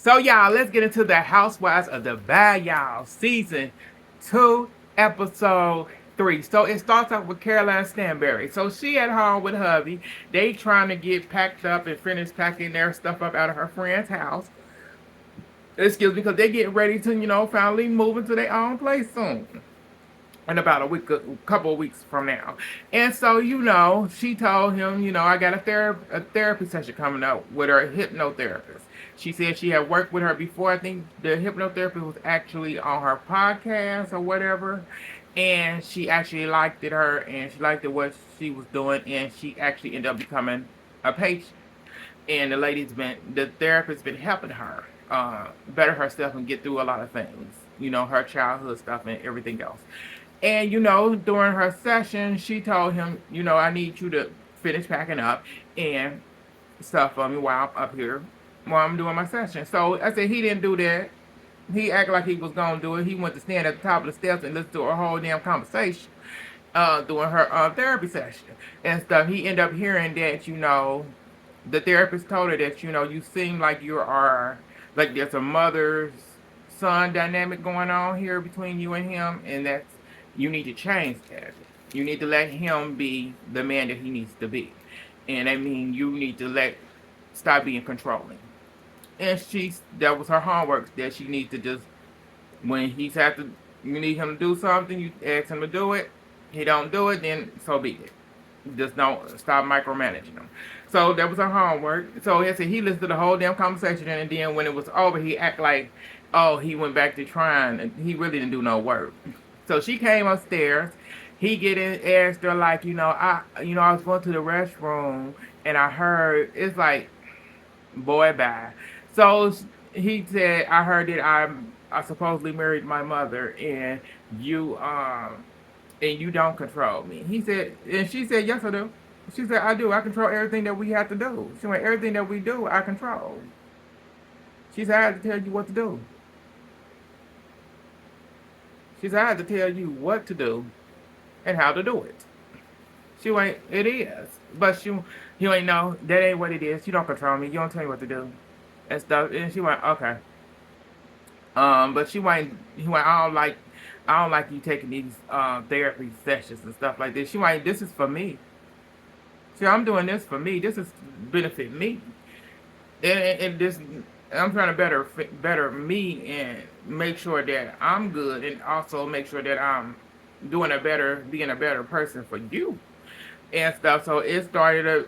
So, y'all, let's get into the Housewives of Dubai, y'all. Season 2, episode 3. So, it starts off with Caroline Stanberry. So, she at home with hubby. They trying to get packed up and finish packing their stuff up out of her friend's house. Excuse me, because they getting ready to, finally move into their own place soon. In about a couple of weeks from now. And so, she told him, I got a therapy session coming up with her hypnotherapist. She said she had worked with her before. I think the hypnotherapist was actually on her podcast or whatever. And she actually liked it her and she liked it what she was doing and she actually ended up becoming a patient. And the therapist's been helping her better herself and get through a lot of things, her childhood stuff and everything else. And, during her session, she told him, I need you to finish packing up and stuff for me while I'm up here, while I'm doing my session. So I said he didn't do that. He acted like he was going to do it. He went to stand at the top of the steps and listen to her whole damn conversation during her therapy session and stuff. He ended up hearing that, the therapist told her that, you seem like you are, like there's a mother's son dynamic going on here between you and him, and that's, you need to change that. You need to let him be the man that he needs to be. And I mean, you need to stop being controlling. And that was her homework, that she needs to just, when you need him to do something, you ask him to do it. He don't do it, then so be it. Just don't stop micromanaging him. So that was her homework. So he listened to the whole damn conversation, and then when it was over, he act like, oh, he went back to trying, and he really didn't do no work. So she came upstairs. He asked her like, I was going to the restroom, and I heard it's like, boy, bye. So he said, I heard that I supposedly married my mother, and you don't control me. He said, and she said, yes, I do. She said, I do. I control everything that we have to do. She went, everything that we do, I control. She said, I have to tell you what to do. She said, I have to tell you what to do and how to do it. She went, it is. But you ain't know, that ain't what it is. You don't control me. You don't tell me what to do. And stuff. And she went, okay. But he went, I don't like you taking these therapy sessions and stuff like this. She went, this is for me. See, I'm doing this for me. This is benefit me. And this, I'm trying to better me and make sure that I'm good, and also make sure that I'm being a better person for you and stuff. So it started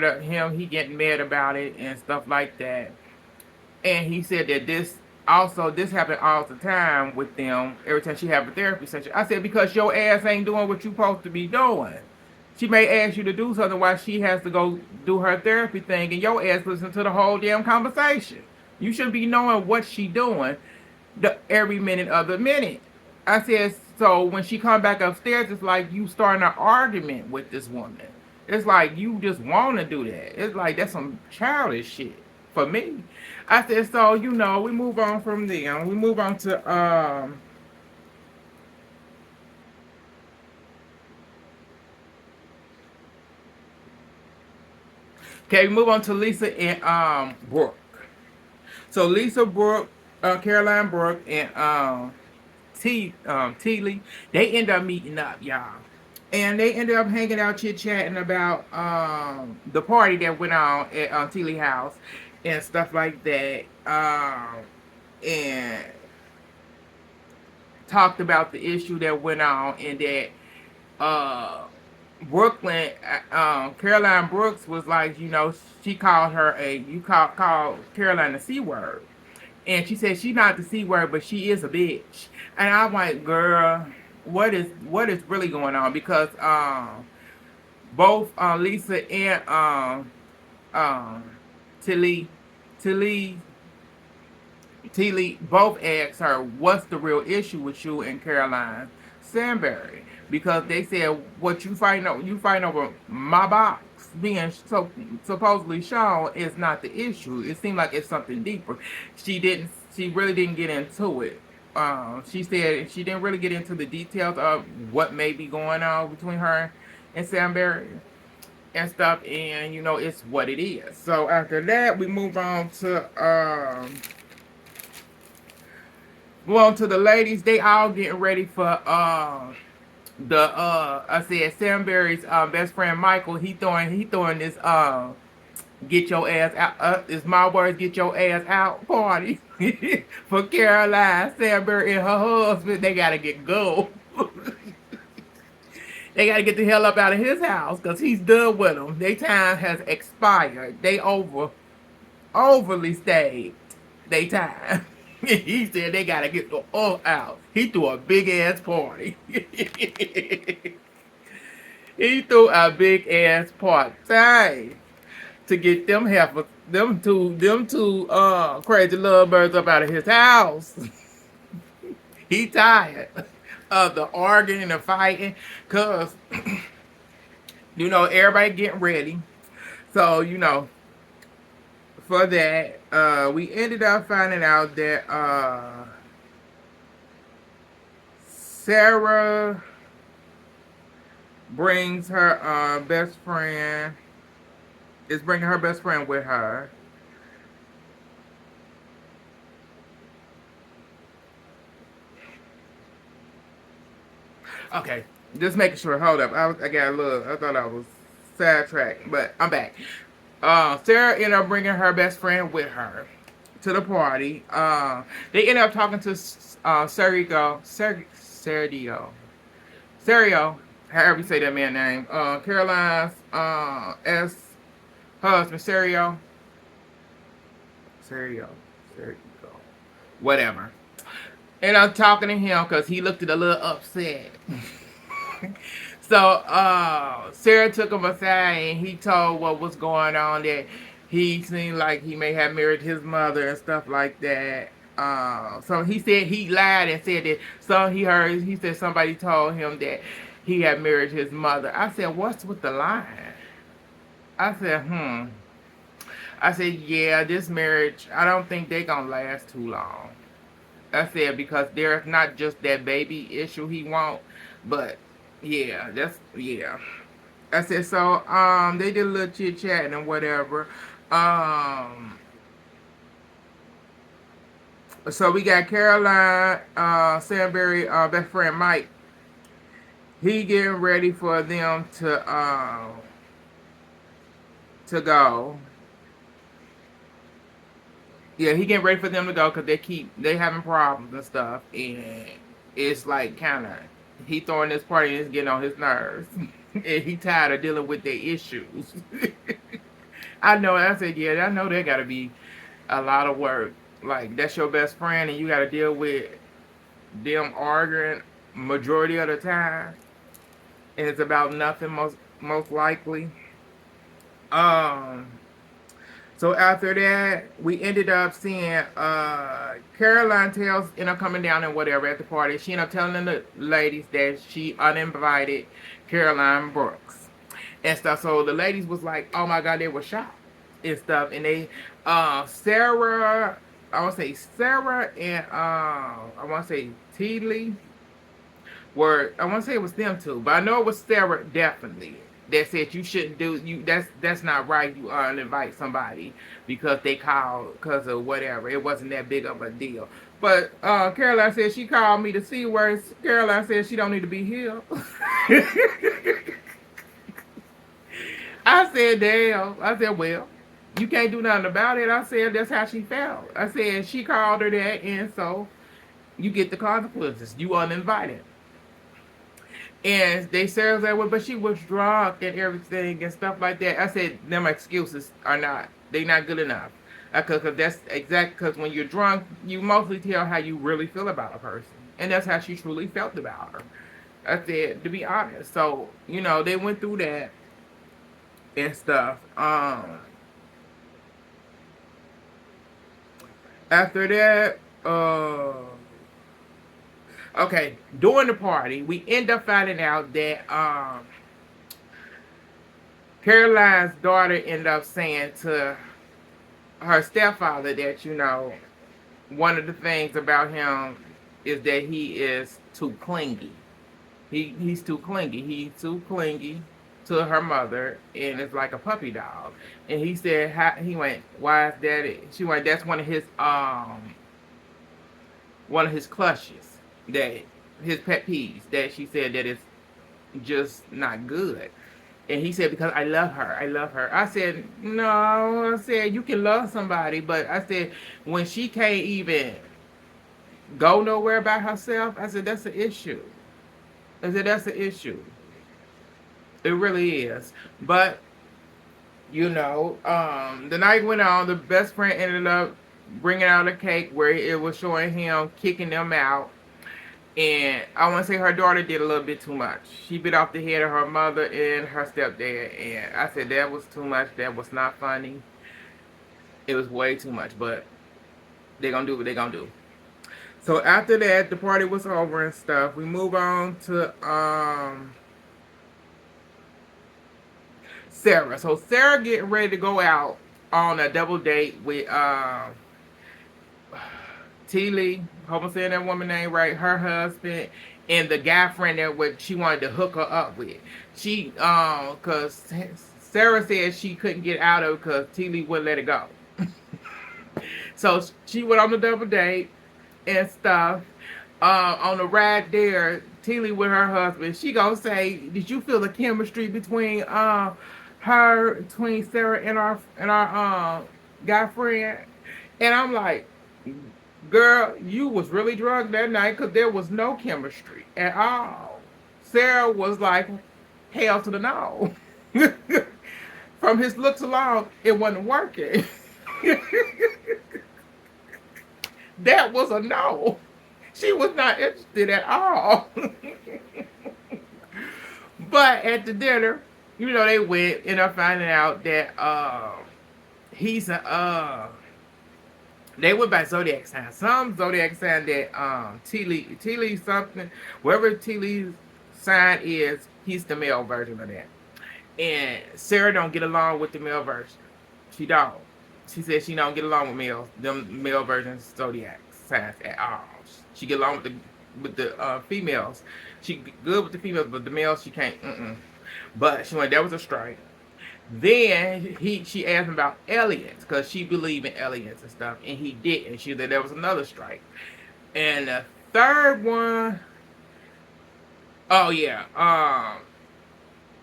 up him, he getting mad about it and stuff like that. And he said that this happened all the time with them every time she have a therapy session. I said, because your ass ain't doing what you supposed to be doing. She may ask you to do something while she has to go do her therapy thing, and your ass listen to the whole damn conversation. You should be knowing what she doing every minute of the minute. I said, so when she come back upstairs, it's like you starting an argument with this woman. It's like you just want to do that. It's like that's some childish shit for me. I said, so we move on from there. We move on to okay, we move on to Lisa and Brooke. So Lisa Brooke, Caroline Brooke, and Teely, they end up meeting up, y'all. And they ended up hanging out, chit chatting about the party that went on at Teely house and stuff like that. And talked about the issue that went on, and that Brooklyn, Caroline Brooks was like, she called her called Caroline the C word. And she said she's not the C word, but she is a bitch. And I'm like, girl, what is really going on? Because both Lisa and Tilly both asked her, what's the real issue with you and Caroline Sandberry? Because they said, what you fighting over my box being supposedly shown is not the issue. It seemed like it's something deeper. She really didn't get into it. She said she didn't really get into the details of what may be going on between her and Sandberry and stuff, and it's what it is. So after that, we move on to Well, to the ladies, they all getting ready for the I said Samberry's best friend Michael. He throwing this get your ass out. Is my words, get your ass out party for Caroline Samberry and her husband. They gotta get go. They gotta get the hell up out of his house because he's done with them. Their time has expired. They overly stayed. They time. He said they gotta get the out. He threw a big ass party. He threw a big ass party to get them heifers, them two crazy lovebirds up out of his house. He tired of the arguing and the fighting, cause everybody getting ready. So for that, we ended up finding out that Sarah brings her best friend is bringing her best friend with her. Okay, just making sure. Hold up, I got a little. I thought I was sidetracked, but I'm back. Sarah ended up bringing her best friend with her to the party. They ended up talking to Sergio, however you say that man's name. Caroline's ex husband, Sergio, whatever. And I'm talking to him because he looked a little upset. So Sarah took him aside and he told what was going on, that he seemed like he may have married his mother and stuff like that. So he said he lied and said that he said somebody told him that he had married his mother. I said, what's with the line? I said, I said, yeah, this marriage, I don't think they gonna last too long. I said, because there's not just that baby issue he want, but yeah. I said, so they did a little chit chatting and whatever. So we got Caroline, Samberry, best friend Mike. He getting ready for them to go. Yeah, he getting ready for them to go because they having problems and stuff, and it's like kind of he throwing this party and it's getting on his nerves, and he tired of dealing with their issues. I know. I said, yeah, I know there got to be a lot of work. Like that's your best friend, and you got to deal with them arguing majority of the time, and it's about nothing most likely. Um. So after that, we ended up seeing Caroline ended up coming down and whatever at the party. She ended up telling the ladies that she uninvited Caroline Brooks and stuff. So the ladies was like, oh my God, they were shocked and stuff. And they, Sarah, I want to say Sarah and I want to say Teeley were, I want to say it was them two, but I know it was Sarah definitely that said you shouldn't do you. That's not right. You uninvite somebody because they called because of whatever. It wasn't that big of a deal. But Caroline said she called me to see where Caroline said she don't need to be here. I said, damn. I said, well, you can't do nothing about it. I said, that's how she felt. I said, she called her that, and so you get the consequences. You uninvited. And they said that, well, but she was drunk and everything and stuff like that. I said, them excuses are they not good enough. Because that's exact, because when you're drunk, you mostly tell how you really feel about a person. And that's how she truly felt about her. I said, to be honest. So, they went through that and stuff. After that, okay, during the party, we end up finding out that Caroline's daughter ended up saying to her stepfather that, one of the things about him is that he is too clingy. He's too clingy. He's too clingy to her mother, and it's like a puppy dog. And he said, he went, why is that? She went, that's one of his one of his clutches, that his pet peeves, that she said that it's just not good. And he said, because I love her. I love her. I said, no. I said, you can love somebody. But I said, when she can't even go nowhere by herself, I said, that's an issue. I said, that's an issue. It really is. But, the night went on. The best friend ended up bringing out a cake where it was showing him kicking them out. And I want to say her daughter did a little bit too much. She bit off the head of her mother and her stepdad. And I said, that was too much. That was not funny. It was way too much. But they're going to do what they're going to do. So after that, the party was over and stuff. We move on to Sarah. So Sarah getting ready to go out on a double date with T. Lee. Hope I'm saying that woman name right. Her husband and the guy friend that what she wanted to hook her up with. She cause Sarah said she couldn't get out of it because T. Lee wouldn't let it go. So she went on the double date and stuff. On the ride there, T. Lee with her husband, she gonna say, "Did you feel the chemistry between Sarah and our guy friend?" And I'm like, girl, you was really drunk that night because there was no chemistry at all. Sarah was like, hell to the no. From his looks alone, it wasn't working. That was a no. She was not interested at all. But at the dinner, they went and are finding out that he's a they went by zodiac sign. Some zodiac sign that T Lee something, wherever T Lee's sign is, he's the male version of that. And Sarah don't get along with the male version. She don't. She said she don't get along with them male versions zodiac signs at all. She get along with the females. She good with the females, but the males she can't. But she went. That was a strike. Then she asked him about aliens because she believed in aliens and stuff, and he didn't. She said there was another strike. And the third one, oh yeah,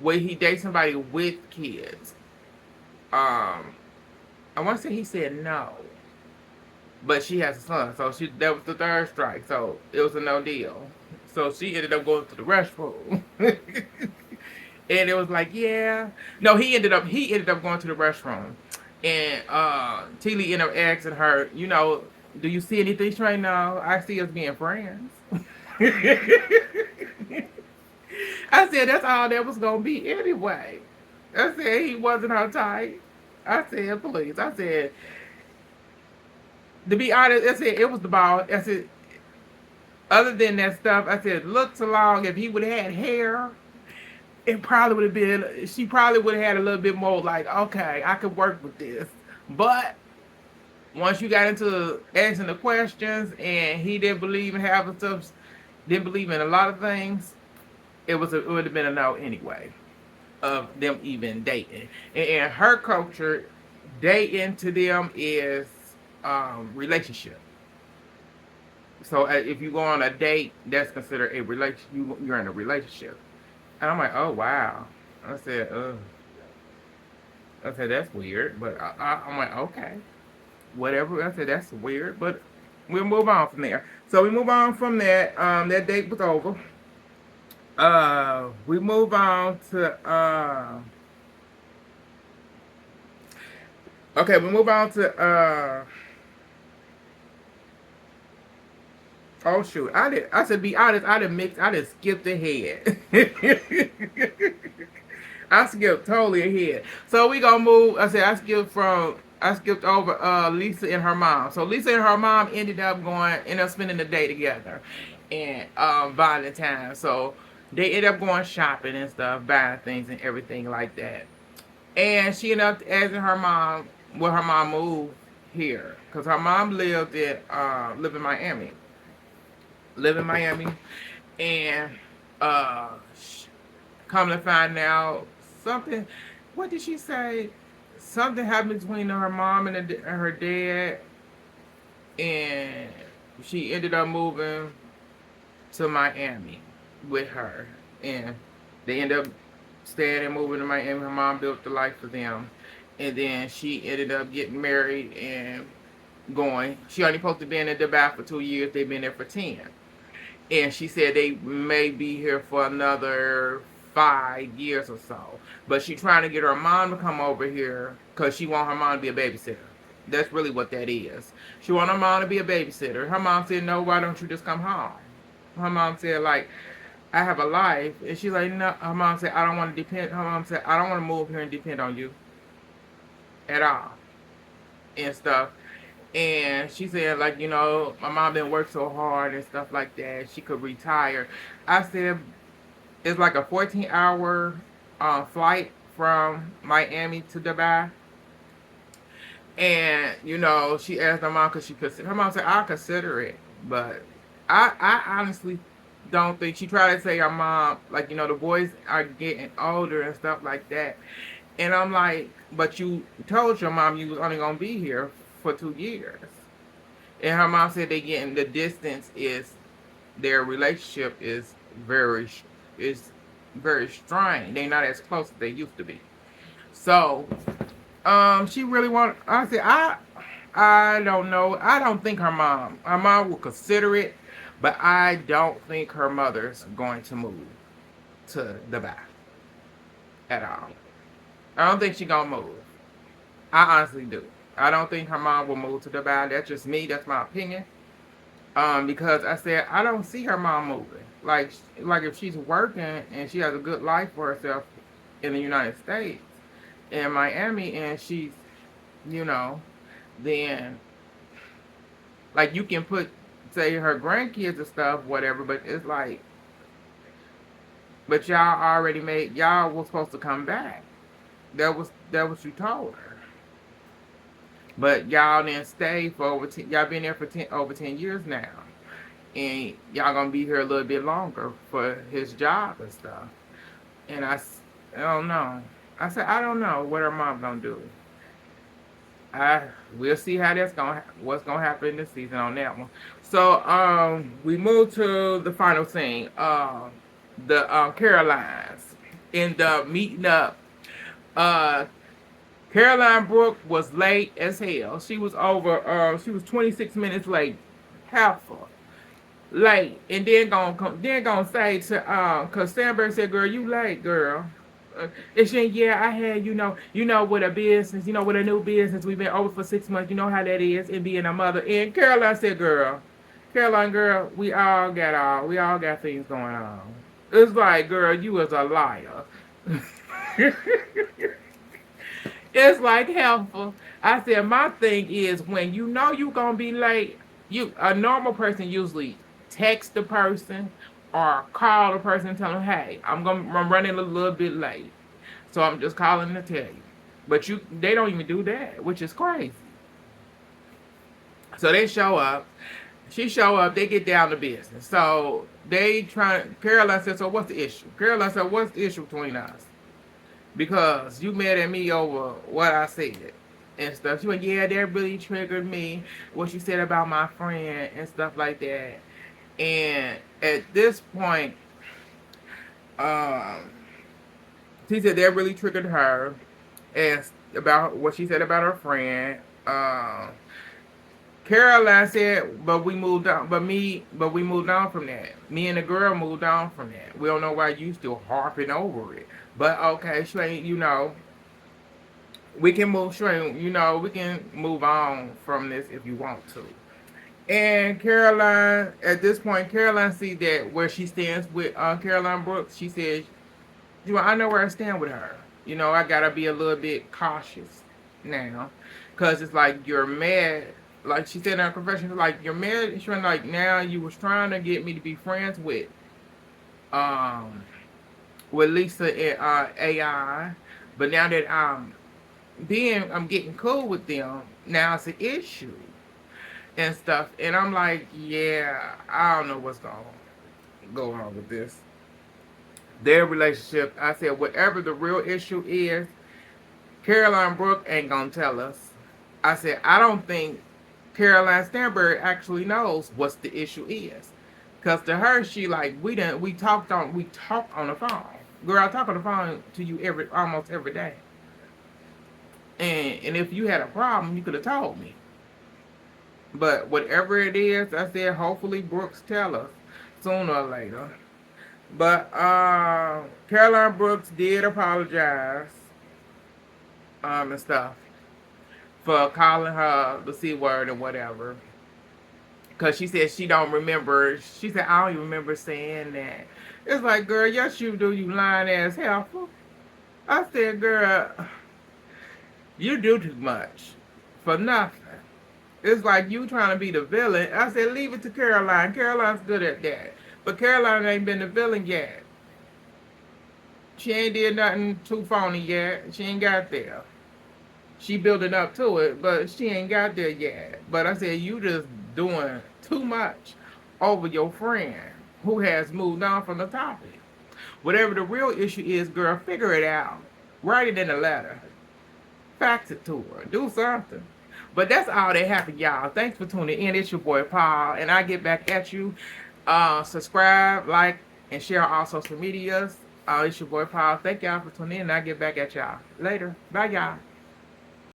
where he dates somebody with kids. I want to say he said no, but she has a son, so that was the third strike. So it was a no deal. So she ended up going to the restroom. And it was like, yeah. No, he ended up going to the restroom. And T. Lee ended up asking her, do you see anything strange? No, I see us being friends. I said, that's all that was going to be anyway. I said, he wasn't her type. I said, please. I said, to be honest, I said, it was the ball. I said, other than that stuff, I said, looks along, if he would have had hair, it probably would have been, she probably would have had a little bit more like, okay, I could work with this. But once you got into asking the questions and he didn't believe in having stuff, didn't believe in a lot of things, it would have been a no anyway of them even dating. And her culture, dating to them is relationship. So if you go on a date, that's considered a relationship. You're in a relationship. And I'm like, oh, wow. I said, that's weird. But I'm like, okay. Whatever. I said, that's weird. But we'll move on from there. So we move on from that. That date was over. We move on to... okay, we move on to... oh shoot! I said, be honest. I done skipped ahead. I skipped totally ahead. So we gonna move. I skipped over Lisa and her mom. So Lisa and her mom ended up spending the day together, and buying time. So they ended up going shopping and stuff, buying things and everything like that. And she ended up asking her mom, will her mom move here? Because her mom lived in Miami. And come to find out something. What did she say? Something happened between her mom and her dad, and she ended up moving to Miami with her, and they ended up staying and moving to Miami. Her mom built the life for them, and then she ended up getting married and going. She only supposed to be in Dubai for 2 years. They've been there for 10, and she said they may be here for another 5 years or so. But she trying to get her mom to come over here because she want her mom to be a babysitter. That's really what that is. She want her mom to be a babysitter. Her mom said, "No, why don't you just come home?" Her mom said, like, "I have a life," and she's like, "No." Her mom said, "I don't want to depend." Her mom said, "I don't want to move here and depend on you at all and stuff." And she said, like, my mom didn't work so hard and stuff like that. She could retire. I said, it's like a 14-hour flight from Miami to Dubai. And, she asked her mom, because her mom said, "I'll consider it." But I honestly don't think, she tried to say her mom, like, the boys are getting older and stuff like that. And I'm like, but you told your mom you was only going to be here for 2 years. And her mom said they getting, the distance is, their relationship very is very strained. They're not as close as they used to be. So, she really want. I said, I don't know. I don't think her mom will consider it, but I don't think her mother's going to move to Dubai at all. I don't think she's gonna move. I honestly do. I don't think her mom will move to Dubai. That's just me. That's my opinion. Because I said I don't see her mom moving. Like if she's working and she has a good life for herself in the United States, in Miami, and she's, you know, then like you can put, say, her grandkids and stuff, whatever. But it's like, but y'all already made, y'all was supposed to come back. That was you told her. But y'all didn't stay for over 10. Y'all been there for over 10 years now, and y'all gonna be here a little bit longer for his job and stuff. And I don't know. I said I don't know what her mom gonna do. I We'll see how what's gonna happen this season on that one. So we move to the final scene. The Carolines end up meeting up. Uh, Caroline Brooke was late as hell. She was over. She was 26 minutes late. Half late, and then gonna say to cause Sandberg said, "Girl, you late, girl." And she, yeah, I had, with a business, with a new business, we've been over for 6 months. You know how that is, and being a mother. And Caroline said, Caroline, girl, we all got things going on. It's like, girl, you was a liar. It's like helpful. I said, my thing is, when you know you gonna be late, a normal person usually text the person or call the person and tell them, "Hey, I'm running a little bit late, so I'm just calling to tell you." But they don't even do that, which is crazy. So they show up. She show up. They get down to business. So Caroline said, "So what's the issue?" Caroline said, "What's the issue between us? Because you mad at me over what I said and stuff." She went, "Yeah, that really triggered me, what you said about my friend and stuff like that." And at this point, um, she said that really triggered her, and about what she said about her friend. Caroline said, "But we moved on. But we moved on from that. Me and the girl moved on from that. We don't know why you still harping over it. But okay, Shane, we can move. Shane, we can move on from this if you want to." And Caroline, at this point, Caroline sees that where she stands with Caroline Brooks. She says, I know where I stand with her. I gotta be a little bit cautious now, cause it's like you're mad." Like she said in her confession, like, "You're mad." She's like, "Now you was trying to get me to be friends um with Lisa and AI, but now that I'm getting cool with them, now it's an issue and stuff." And I'm like, yeah, I don't know what's going to go on with this. Their relationship, I said, whatever the real issue is, Caroline Brooke ain't going to tell us. I said, I don't think Caroline Stanbury actually knows what the issue is. Cause to her, she like we talked on the phone. Girl, I talk on the phone to you almost every day. And if you had a problem, you could have told me. But whatever it is, I said hopefully Brooks tell us sooner or later. But Caroline Brooks did apologize and stuff for calling her the C word or whatever. Cause she said she don't remember. She said I don't even remember saying that. It's like, girl, yes you do, you lying ass helper. I said, girl, you do too much for nothing. It's like you trying to be the villain. I said, leave it to Caroline. Caroline's good at that. But Caroline ain't been the villain yet. She ain't did nothing too phony yet. She ain't got there. She building up to it, but she ain't got there yet. But I said, you just doing too much over your friend who has moved on from the topic. Whatever the real issue is, girl, figure it out. Write it in a letter. Fax it to her. Do something. But that's all that happened, y'all. Thanks for tuning in. It's your boy Paul, and I get back at you. Subscribe, like, and share on all social medias. It's your boy Paul. Thank y'all for tuning in, and I get back at y'all later. Bye, y'all.